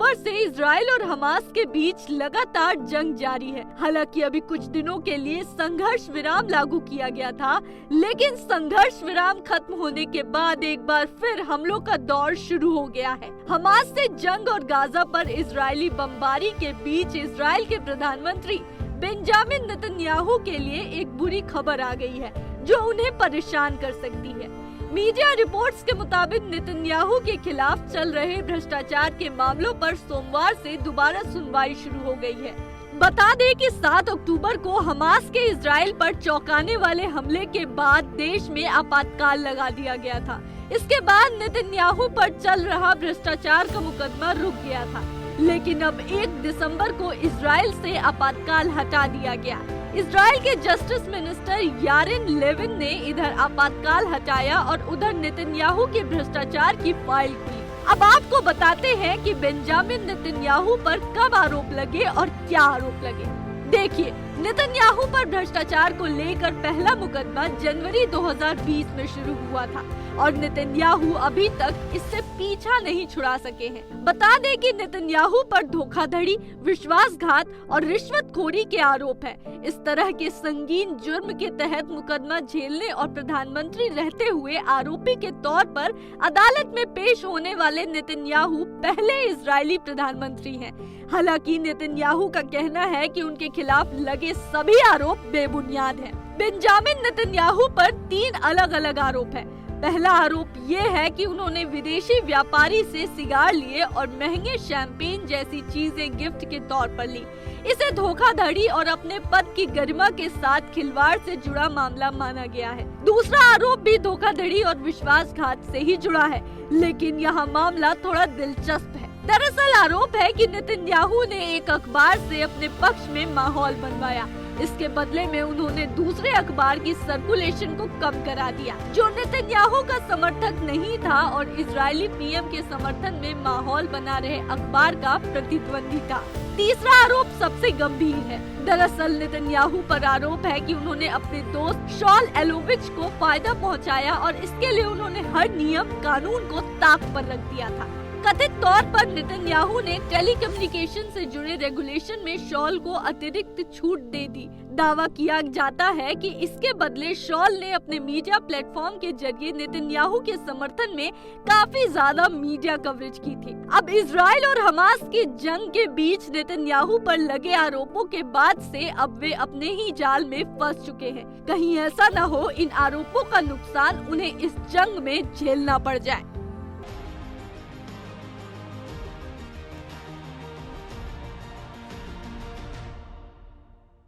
अक्टूबर से इजराइल और हमास के बीच लगातार जंग जारी है। हालांकि अभी कुछ दिनों के लिए संघर्ष विराम लागू किया गया था, लेकिन संघर्ष विराम खत्म होने के बाद एक बार फिर हमलों का दौर शुरू हो गया है। हमास से जंग और गाजा पर इजरायली बमबारी के बीच इजराइल के प्रधानमंत्री बेंजामिन नेतन्याहू के लिए एक बुरी खबर आ गई है, जो उन्हें परेशान कर सकती है। मीडिया रिपोर्ट्स के मुताबिक नेतन्याहू के खिलाफ चल रहे भ्रष्टाचार के मामलों पर सोमवार से दोबारा सुनवाई शुरू हो गई है। बता दें कि 7 अक्टूबर को हमास के इजराइल पर चौंकाने वाले हमले के बाद देश में आपातकाल लगा दिया गया था। इसके बाद नेतन्याहू पर चल रहा भ्रष्टाचार का मुकदमा रुक गया था, लेकिन अब 1 दिसंबर को इजराइल से आपातकाल हटा दिया गया। इजराइल के जस्टिस मिनिस्टर यारिन लेविन ने इधर आपातकाल हटाया और उधर नेतन्याहू के भ्रष्टाचार की फाइल खुली। अब आपको बताते हैं कि बेंजामिन नेतन्याहू पर कब आरोप लगे और क्या आरोप लगे। देखिए, नेतन्याहू पर भ्रष्टाचार को लेकर पहला मुकदमा जनवरी 2020 में शुरू हुआ था और नेतन्याहू अभी तक इससे पीछा नहीं छुड़ा सके हैं। बता दें कि नेतन्याहू पर धोखाधड़ी, विश्वासघात और रिश्वतखोरी के आरोप है। इस तरह के संगीन जुर्म के तहत मुकदमा झेलने और प्रधानमंत्री रहते हुए आरोपी के तौर पर अदालत में पेश होने वाले नेतन्याहू पहले इजरायली प्रधानमंत्री हैं। हालांकि नेतन्याहू का कहना है कि उनके खिलाफ लगे सभी आरोप बेबुनियाद हैं। बेंजामिन नेतन्याहू पर 3 अलग-अलग आरोप हैं। पहला आरोप ये है कि उन्होंने विदेशी व्यापारी से सिगार लिए और महंगे शैंपेन जैसी चीजें गिफ्ट के तौर पर ली। इसे धोखाधड़ी और अपने पद की गरिमा के साथ खिलवाड़ से जुड़ा मामला माना गया है। दूसरा आरोप भी धोखाधड़ी और विश्वासघात से ही जुड़ा है, लेकिन यहाँ मामला थोड़ा दिलचस्प है। दरअसल आरोप है कि नेतन्याहू ने एक अखबार से अपने पक्ष में माहौल बनवाया। इसके बदले में उन्होंने दूसरे अखबार की सर्कुलेशन को कम करा दिया, जो नेतन्याहू का समर्थक नहीं था और इजरायली पीएम के समर्थन में माहौल बना रहे अखबार का प्रतिद्वंदी था। तीसरा आरोप सबसे गंभीर है। दरअसल नेतन्याहू पर आरोप है कि उन्होंने अपने दोस्त शॉल एलोविच को फायदा पहुंचाया और इसके लिए उन्होंने हर नियम कानून को ताक पर रख दिया था। कथित तौर पर नेतन्याहू ने टेलीकम्युनिकेशन से जुड़े रेगुलेशन में शॉल को अतिरिक्त छूट दे दी। दावा किया जाता है कि इसके बदले शॉल ने अपने मीडिया प्लेटफॉर्म के जरिए नेतन्याहू के समर्थन में काफी ज्यादा मीडिया कवरेज की थी। अब इजराइल और हमास की जंग के बीच नेतन्याहू पर लगे आरोपों के बाद से अब वे अपने ही जाल में फंस चुके हैं। कहीं ऐसा न हो इन आरोपों का नुकसान उन्हें इस जंग में झेलना पड़ जाए।